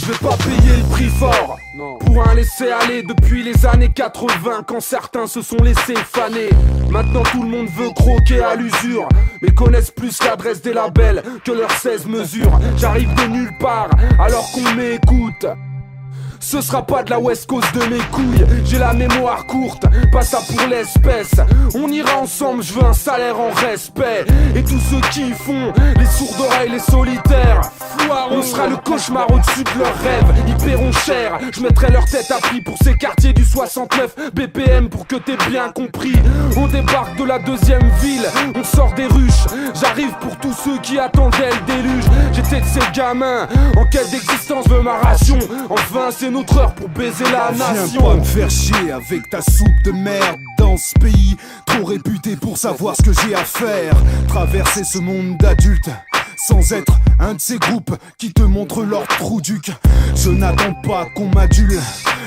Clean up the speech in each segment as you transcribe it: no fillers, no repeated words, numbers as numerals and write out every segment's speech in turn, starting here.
Je vais pas payer le prix fort pour un laisser-aller depuis les années 80, quand certains se sont laissés faner. Maintenant tout le monde veut croquer à l'usure, mais connaissent plus l'adresse des labels que leurs 16 mesures. J'arrive de nulle part alors qu'on m'écoute. Ce sera pas de la West Coast de mes couilles. J'ai la mémoire courte, pas ça pour l'espèce. On ira ensemble, je veux un salaire en respect. Et tous ceux qui font les sourds d'oreilles, les solitaires, on sera le cauchemar au-dessus de leurs rêves. Ils paieront cher, je mettrai leur tête à prix pour ces quartiers du 69 BPM pour que t'aies bien compris. On débarque de la deuxième ville, on sort des ruches. J'arrive pour tous ceux qui attendaient le déluge. J'étais de ces gamins en quête d'existence, veux ma ration. Enfin c'est notre heure pour baiser la nation. Viens pas me faire chier avec ta soupe de merde dans ce pays trop réputé pour savoir ce que j'ai à faire. Traverser ce monde d'adultes sans être un de ces groupes qui te montrent leur trou duc. Je n'attends pas qu'on m'adule,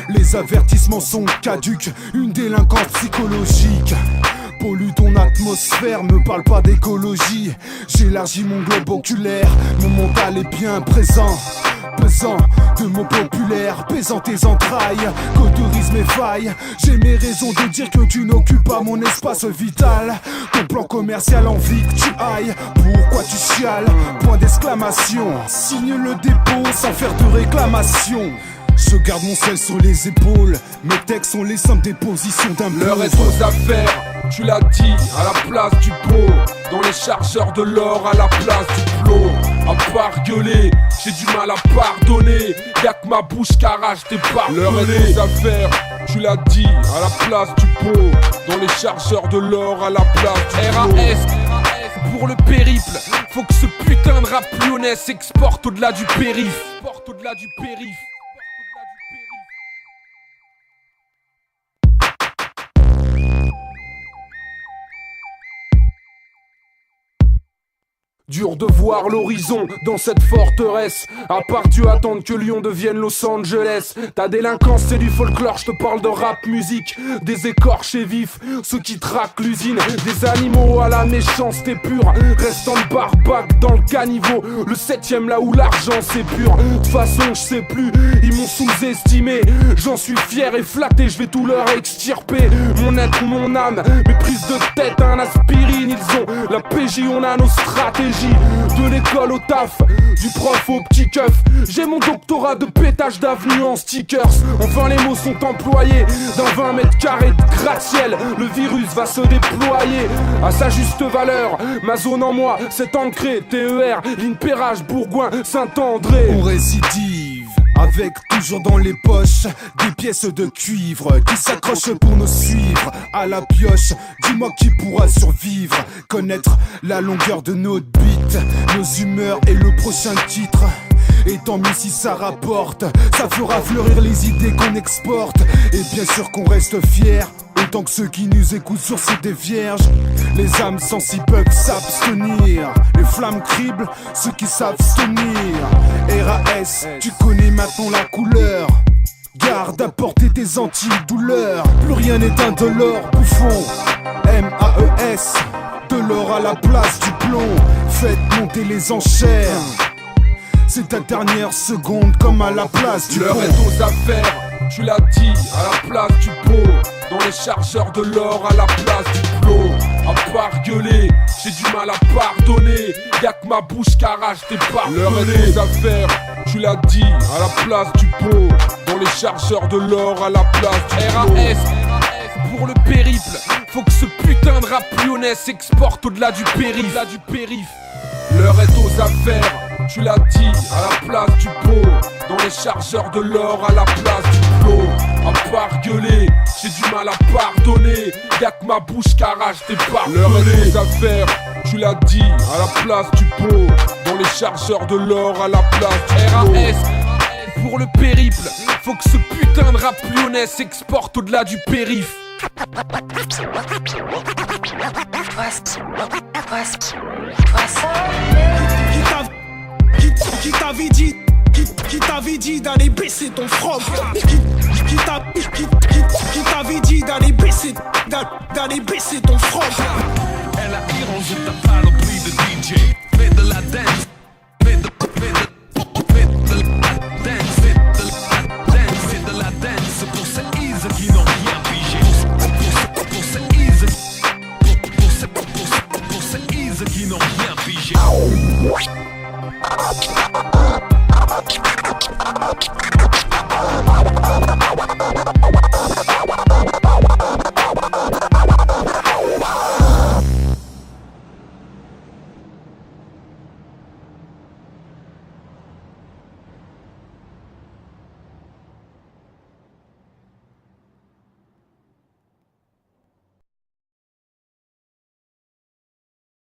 les avertissements sont caducs. Une délinquance psychologique pollue ton atmosphère, me parle pas d'écologie. J'élargis mon globe oculaire, mon mental est bien présent. Pesant de mots populaires, pesant tes entrailles, qu'autorise mes failles. J'ai mes raisons de dire que tu n'occupes pas mon espace vital. Ton plan commercial envie que tu ailles. Pourquoi tu chiales? Point d'exclamation. Signe le dépôt sans faire de réclamation. Je garde mon sel sur les épaules. Mes textes sont les simples dépositions d'un pauvre. L'heure est aux affaires, tu l'as dit, à la place du pot. Dans les chargeurs de l'or, à la place du plomb. À part gueuler, j'ai du mal à pardonner. Y'a que ma bouche qu'arrache tes barbelés. L'heure est aux affaires, tu l'as dit, à la place du pot. Dans les chargeurs de l'or, à la place du plomb. RAS pour le périple. Faut que ce putain de rap lyonnais s'exporte au-delà du périph'. Au-delà du périph'. Dur de voir l'horizon dans cette forteresse. À part Dieu attendre que Lyon devienne Los Angeles. Ta délinquance c'est du folklore, je te parle de rap musique. Des écorchés vifs, ceux qui traquent l'usine. Des animaux à la méchanceté pure, restant de barbac dans le caniveau. Le 7ème là où l'argent c'est pur. De toute façon je sais plus, ils m'ont sous-estimé. J'en suis fier et flatté, je vais tout leur extirper. Mon être ou mon âme, mes prises de tête, un aspirine. Ils ont la PJ, on a nos stratégies. De l'école au taf, du prof au petit keuf. J'ai mon doctorat de pétage d'avenue en stickers. Enfin les mots sont employés dans 20 mètres carrés de gratte-ciel. Le virus va se déployer à sa juste valeur. Ma zone en moi, c'est ancré. TER, ligne Perrage, Bourgoin, Saint-André. On récidive avec toujours dans les poches des pièces de cuivre qui s'accrochent pour nous suivre à la pioche. Dis-moi qui pourra survivre, connaître la longueur de notre beat, nos humeurs et le prochain titre. Et tant mieux si ça rapporte, ça fera fleurir les idées qu'on exporte. Et bien sûr qu'on reste fiers, autant que ceux qui nous écoutent sur des vierges. Les âmes sensibles peuvent s'abstenir, les flammes criblent ceux qui savent se tenir. RAS, tu connais maintenant la couleur. Garde à porter tes antidouleurs. Plus rien n'est indolore, bouffon. MAES, de l'or à la place du plomb. Faites monter les enchères. C'est ta dernière seconde comme à la place du pont. L'heure est aux affaires, tu l'as dit, à la place du pot. Dans les chargeurs de l'or, à la place du plomb. À part gueuler, j'ai du mal à pardonner. Y'a que ma bouche qu'arrache tes barbelés. L'heure est aux affaires, tu l'as dit, à la place du pot. Dans les chargeurs de l'or, à la place du RAS pour le périple. Faut que ce putain de rap lyonnais s'exporte au-delà du périph'. L'heure est aux affaires, tu l'as dit, à la place du pot. Dans les chargeurs de l'or, à la place du plomb. À part gueuler, j'ai du mal à pardonner. Y'a que ma bouche qu'arrache tes barbelés. L'heure est aux affaires, tu l'as dit, à la place du pot. Dans les chargeurs de l'or, à la place du RAS pour le périple. Faut que ce putain de rap lyonnais s'exporte au-delà du périph'. Qui t'avait dit d'aller baisser ton front? Qui